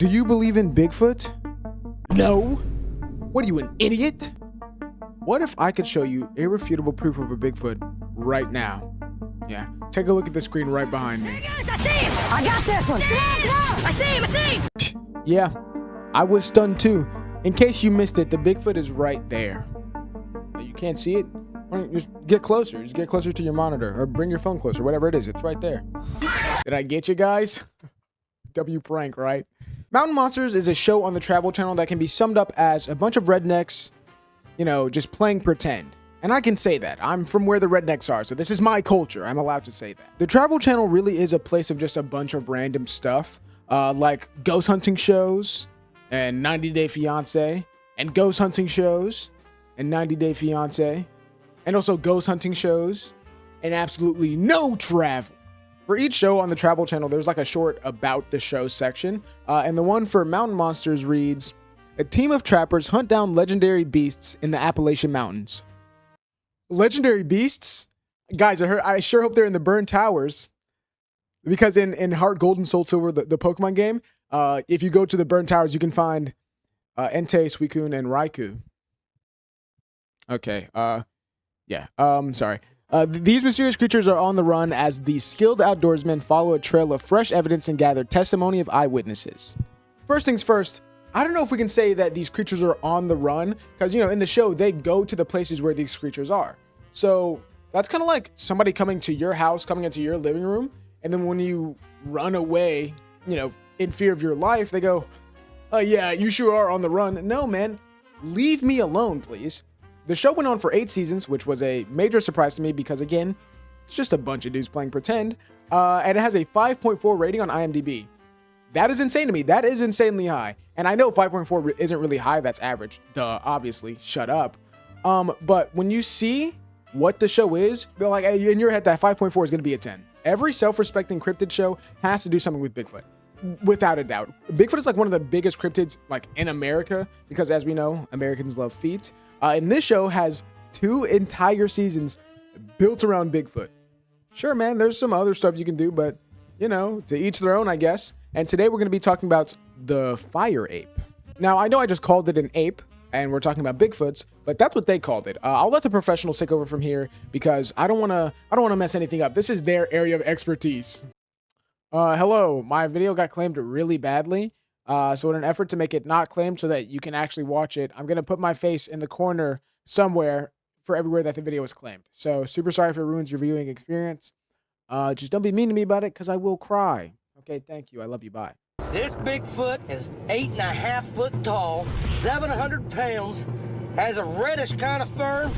Do you believe in Bigfoot? No. What are you, an idiot? What if I could show you irrefutable proof of a Bigfoot right now? Yeah, take a look at the screen right behind me. Hey guys, I see him! I got this one! Come on, come on! I see him! Yeah, I was stunned too. In case you missed it, the Bigfoot is right there. You can't see it? Well, just get closer. Just get closer to your monitor or bring your phone closer, whatever it is. It's right there. Did I get you guys? W prank, right? Mountain Monsters is a show on the Travel Channel that can be summed up as a bunch of rednecks, you know, just playing pretend. And I can say that. I'm from where the rednecks are, so this is my culture. I'm allowed to say that. The Travel Channel really is a place of just a bunch of random stuff, like ghost hunting shows and 90 Day Fiancé, and ghost hunting shows and 90 Day Fiancé, and also ghost hunting shows and absolutely no travel. For each show on the Travel Channel, there's like a short about the show section, and the one for Mountain Monsters reads, "A team of trappers hunt down legendary beasts in the Appalachian Mountains." Legendary beasts? Guys, I sure hope they're in the Burned Towers, because in Heart Gold and Soul Silver, the Pokemon game, if you go to the Burned Towers, you can find Entei, Suicune, and Raikou. Okay, sorry. These mysterious creatures are on the run as the skilled outdoorsmen follow a trail of fresh evidence and gather testimony of eyewitnesses. First things first, I don't know if we can say that these creatures are on the run, because, you know, in the show, they go to the places where these creatures are. So that's kind of like somebody coming to your house, coming into your living room, and then when you run away, you know, in fear of your life, they go, "Oh yeah, you sure are on the run." No, man, leave me alone, please. The show went on for 8 seasons, which was a major surprise to me because, again, it's just a bunch of dudes playing pretend, and it has a 5.4 rating on IMDb. That is insane to me. That is insanely high. And I know 5.4 isn't really high. That's average. Duh, obviously. Shut up. But when you see what the show is, they're like, in your head, that 5.4 is going to be a 10. Every self-respecting cryptid show has to do something with Bigfoot. Without a doubt. Bigfoot is like one of the biggest cryptids like in America, because as we know, Americans love feet. And this show has 2 entire seasons built around Bigfoot. Sure, man, there's some other stuff you can do, but, you know, to each their own, I guess. And today we're going to be talking about the fire ape. Now, I know I just called it an ape, and we're talking about Bigfoots, but that's what they called it. I'll let the professionals take over from here because I don't want to mess anything up. This is their area of expertise. Hello, my video got claimed really badly. So in an effort to make it not claimed so that you can actually watch it, I'm going to put my face in the corner somewhere for everywhere that the video is claimed. So super sorry if it ruins your viewing experience. Just don't be mean to me about it because I will cry. Okay, thank you. I love you. Bye. This Bigfoot is 8.5 foot tall, 700 pounds, has a reddish kind of fur,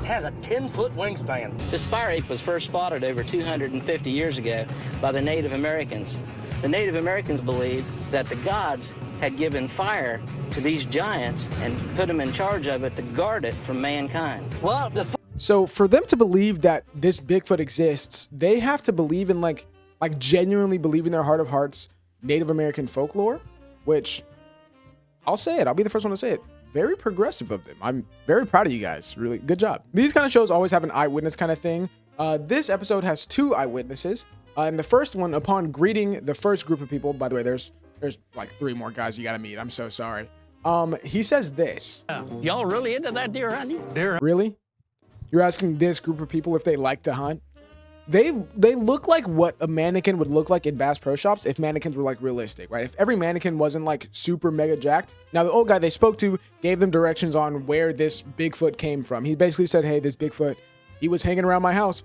has a 10-foot wingspan. This fire ape was first spotted over 250 years ago by the Native Americans. The Native Americans believed that the gods had given fire to these giants and put them in charge of it to guard it from mankind. Well, so for them to believe that this Bigfoot exists, they have to believe in like genuinely believe in their heart of hearts Native American folklore, which I'll say it. I'll be the first one to say it. Very progressive of them. I'm very proud of you guys. Really good job. These kind of shows always have an eyewitness kind of thing. This episode has 2 eyewitnesses. And the first one, upon greeting the first group of people, by the way, there's like 3 more guys you gotta meet. I'm so sorry. He says this. Y'all really into that deer hunting? Really? You're asking this group of people if they like to hunt? They look like what a mannequin would look like in Bass Pro Shops if mannequins were like realistic, right? If every mannequin wasn't like super mega jacked. Now the old guy they spoke to gave them directions on where this Bigfoot came from. He basically said, "Hey, this Bigfoot, he was hanging around my house."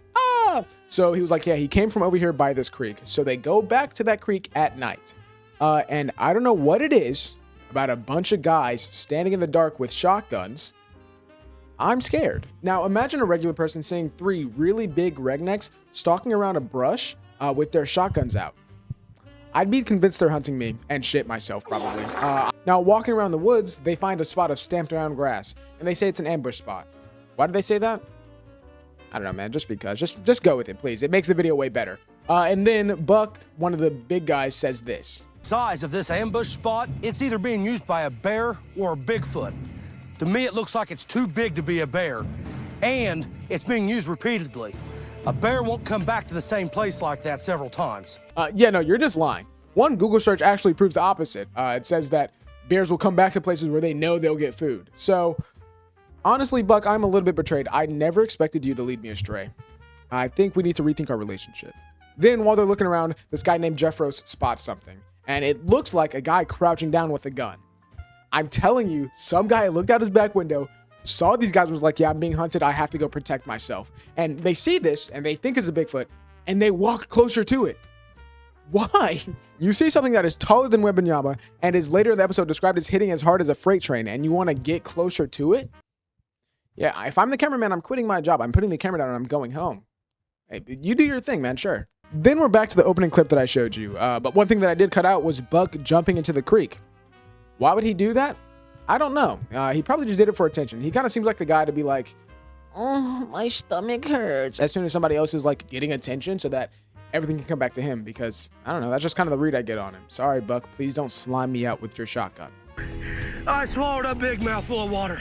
So he was like, yeah, he came from over here by this creek. So they go back to that creek at night. And I don't know what it is about a bunch of guys standing in the dark with shotguns. I'm scared. Now imagine a regular person seeing 3 really big rednecks stalking around a brush with their shotguns out. I'd be convinced they're hunting me and shit myself probably. Now walking around the woods, they find a spot of stamped around grass and they say it's an ambush spot. Why did they say that? I don't know, man, just because. Just go with it, please. It makes the video way better. And then Buck, one of the big guys, says this. size of this ambush spot, it's either being used by a bear or a Bigfoot. To me, it looks like it's too big to be a bear, and it's being used repeatedly. A bear won't come back to the same place like that several times. Yeah, no, you're just lying. One Google search actually proves the opposite. It says that bears will come back to places where they know they'll get food. So honestly, Buck, I'm a little bit betrayed. I never expected you to lead me astray. I think we need to rethink our relationship. Then while they're looking around, this guy named Jeffros spots something, and it looks like a guy crouching down with a gun. I'm telling you, some guy looked out his back window, saw these guys, was like, yeah, I'm being hunted. I have to go protect myself. And they see this and they think it's a Bigfoot and they walk closer to it. Why? You see something that is taller than Wembanyama and is later in the episode described as hitting as hard as a freight train, and you want to get closer to it? Yeah, if I'm the cameraman, I'm quitting my job. I'm putting the camera down and I'm going home. Hey, you do your thing, man, sure. Then we're back to the opening clip that I showed you. But one thing that I did cut out was Buck jumping into the creek. Why would he do that? I don't know. He probably just did it for attention. He kind of seems like the guy to be like, oh, my stomach hurts, as soon as somebody else is like getting attention so that everything can come back to him, because I don't know. That's just kind of the read I get on him. Sorry, Buck. Please don't slime me out with your shotgun. I swallowed a big mouthful of water.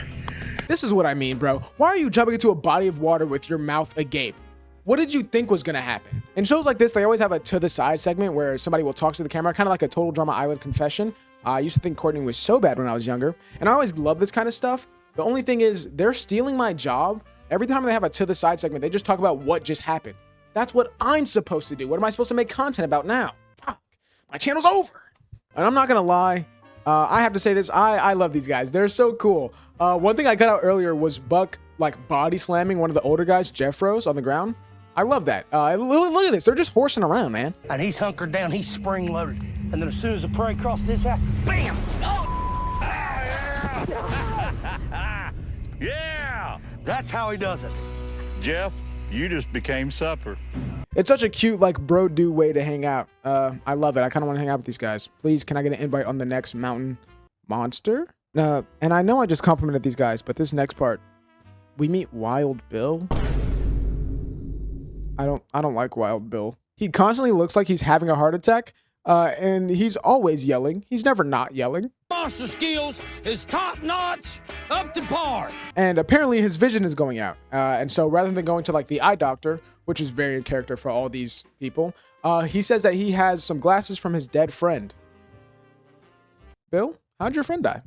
This is what I mean, bro. Why are you jumping into a body of water with your mouth agape? What did you think was gonna happen? In shows like this, they always have a to the side segment where somebody will talk to the camera, kind of like a Total Drama Island confession. I used to think courting was so bad when I was younger, and I always love this kind of stuff. The only thing is, they're stealing my job. Every time they have a to the side segment, they just talk about what just happened. That's what I'm supposed to do. What am I supposed to make content about now? Fuck, my channel's over. And I'm not gonna lie, I have to say this, I love these guys. They're so cool. One thing I cut out earlier was Buck like body slamming one of the older guys, Jeffros, on the ground. I love that. Look at this. They're just horsing around, man. And he's hunkered down. He's spring loaded. And then as soon as the prey crosses his path, bam! Oh! Yeah! That's how he does it. Jeff, you just became supper. It's such a cute, like, bro-do way to hang out. I love it. I kind of want to hang out with these guys. Please, can I get an invite on the next mountain monster? And I know I just complimented these guys, but this next part, we meet Wild Bill. I don't like Wild Bill. He constantly looks like he's having a heart attack, and he's always yelling. He's never not yelling. Monster skills is top notch, up to par. And apparently his vision is going out. And so rather than going to like the eye doctor, which is very in character for all these people, he says that he has some glasses from his dead friend. Bill, how'd your friend die?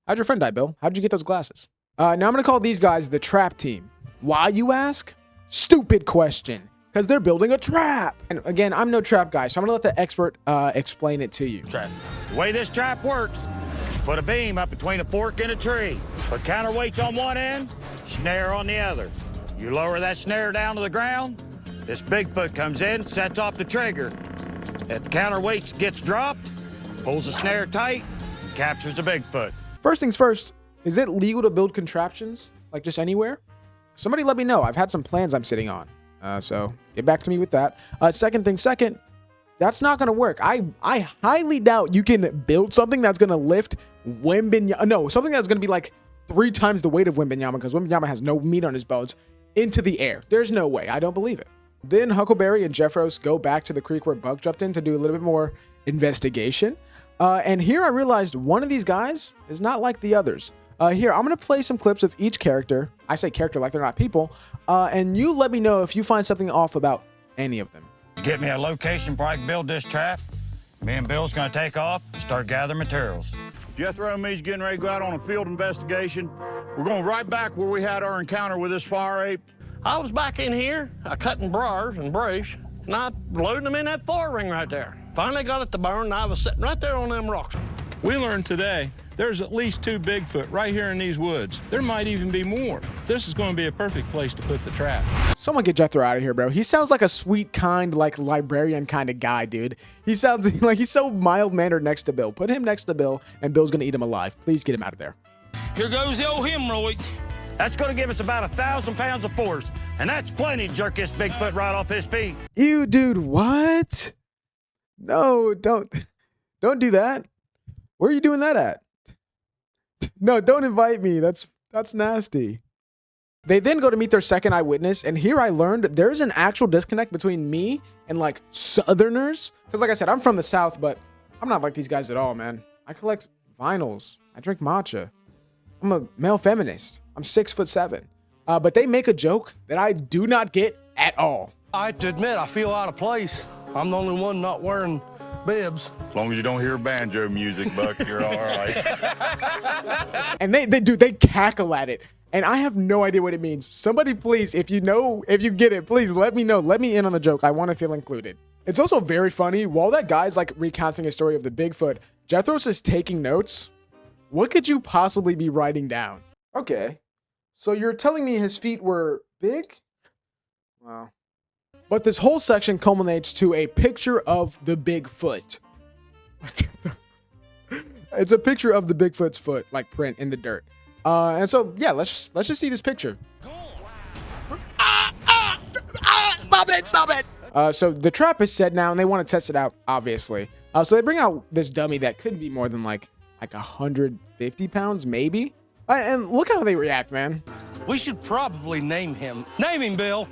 How'd your friend die, Bill? How'd you get those glasses? Now I'm gonna call these guys the trap team. Why, you ask? Stupid question. Because they're building a trap. And again, I'm no trap guy, so I'm gonna let the expert explain it to you. The way this trap works, put a beam up between a fork and a tree. Put counterweights on one end, snare on the other. You lower that snare down to the ground, this Bigfoot comes in, sets off the trigger. If the counterweights gets dropped, pulls the snare tight, and captures the Bigfoot. First things first, is it legal to build contraptions, like just anywhere? Somebody let me know. I've had some plans I'm sitting on. So get back to me with that. Second, that's not gonna work. I highly doubt you can build something that's gonna lift Wembanyama. No, something that's gonna be like 3 times the weight of Wembanyama, because Wembanyama has no meat on his bones, into the air. There's no way. I don't believe it. Then Huckleberry and Jeffros go back to the creek where Buck jumped in to do a little bit more investigation. And here I realized one of these guys is not like the others. Here, I'm going to play some clips of each character. I say character like they're not people. And you let me know if you find something off about any of them. Get me a location where I can build this trap. Me and Bill's gonna take off and start gathering materials. Jethro and me's getting ready to go out on a field investigation. We're going right back where we had our encounter with this fire ape. I was back in here, cutting briars and brush, and I loaded them in that fire ring right there. Finally got it to burn, and I was sitting right there on them rocks. We learned today there's at least 2 Bigfoot right here in these woods. There might even be more. This is going to be a perfect place to put the trap. Someone get Jethro out of here, bro. He sounds like a sweet, kind, like librarian kind of guy, dude. He sounds like he's so mild-mannered next to Bill. Put him next to Bill, and Bill's gonna eat him alive. Please get him out of there. Here goes the old hemorrhoids. That's gonna give us about 1,000 pounds of force, and that's plenty to jerk this Bigfoot right off his feet. Ew, dude, what? No, don't do that. Where are you doing that at? No, don't invite me. That's nasty. They then go to meet their second eyewitness, and here I learned there's an actual disconnect between me and like Southerners. Because like I said, I'm from the South, but I'm not like these guys at all, man. I collect vinyls. I drink matcha. I'm a male feminist. I'm 6'7". But they make a joke that I do not get at all. I have to admit, I feel out of place. I'm the only one not wearing bibs. As long as you don't hear banjo music, Buck, you're all right. And they cackle at it. And I have no idea what it means. Somebody please, if you get it, please let me know. Let me in on the joke. I want to feel included. It's also very funny. While that guy's like recounting a story of the Bigfoot, Jethro's is taking notes. What could you possibly be writing down? Okay. So you're telling me his feet were big? Wow. But this whole section culminates to a picture of the Bigfoot. It's a picture of the Bigfoot's foot, like print in the dirt. And so, yeah, let's just see this picture. Stop it! So the trap is set now, and they want to test it out, obviously. So they bring out this dummy that could be more than like 150 pounds, maybe. And look how they react, man. We should probably name him. Name him, Bill.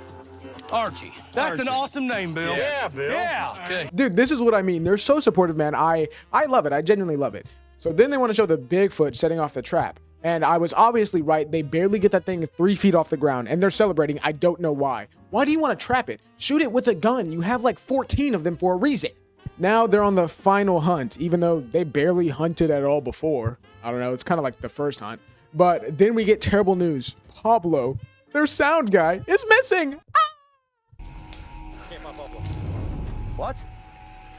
Archie. That's an awesome name, Bill. Yeah, Bill. Yeah. Okay. Dude, this is what I mean. They're so supportive, man. I love it. I genuinely love it. So then they want to show the Bigfoot setting off the trap. And I was obviously right. They barely get that thing 3 feet off the ground, and they're celebrating. I don't know why. Why do you want to trap it? Shoot it with a gun. You have like 14 of them for a reason. Now they're on the final hunt, even though they barely hunted at all before. I don't know. It's kind of like the first hunt. But then we get terrible news. Pablo, their sound guy, is missing. Can't find Pablo. What?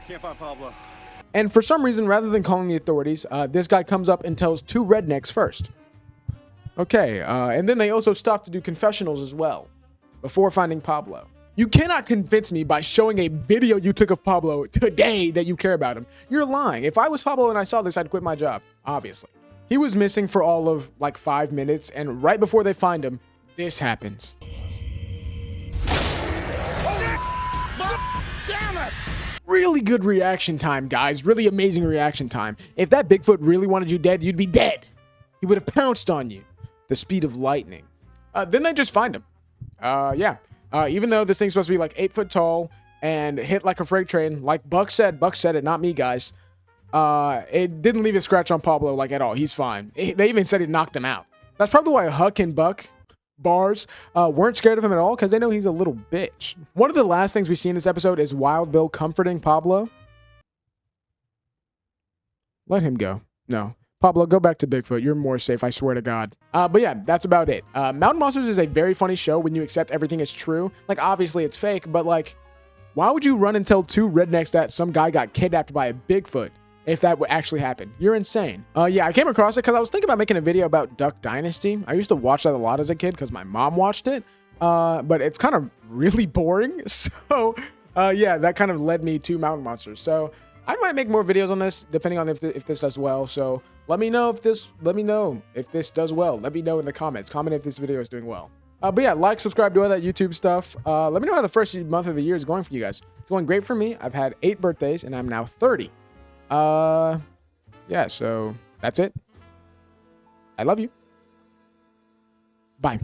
Can't find Pablo. And for some reason, rather than calling the authorities, this guy comes up and tells 2 rednecks first. Okay, and then they also stop to do confessionals as well, before finding Pablo. You cannot convince me by showing a video you took of Pablo today that you care about him. You're lying. If I was Pablo and I saw this, I'd quit my job, obviously. He was missing for all of like 5 minutes, and right before they find him, this happens. Really good reaction time, guys. Really amazing reaction time. If that Bigfoot really wanted you dead, you'd be dead. He would have pounced on you. The speed of lightning. Then they just find him. Even though this thing's supposed to be like 8 foot tall and hit like a freight train, like Buck said it, not me, guys. It didn't leave a scratch on Pablo like at all. He's fine. They even said it knocked him out. That's probably why Huck and Buck Bars weren't scared of him at all, because they know he's a little bitch. One of the last things we see in this episode is Wild Bill comforting Pablo. Let him go. No. Pablo, go back to Bigfoot. You're more safe, I swear to God. But yeah, that's about it. Mountain Monsters is a very funny show when you accept everything is true. Like, obviously it's fake, but like, why would you run and tell 2 rednecks that some guy got kidnapped by a Bigfoot if that would actually happen? You're insane. Yeah, I came across it because I was thinking about making a video about Duck Dynasty. I used to watch that a lot as a kid because my mom watched it. But it's kind of really boring. So, yeah, that kind of led me to Mountain Monsters. So I might make more videos on this, depending on if this does well. So let me know if this does well. Let me know in the comments. Comment if this video is doing well. But yeah, like, subscribe, do all that YouTube stuff. Let me know how the first month of the year is going for you guys. It's going great for me. I've had 8 birthdays and I'm now 30. Yeah, so that's it. I love you. Bye.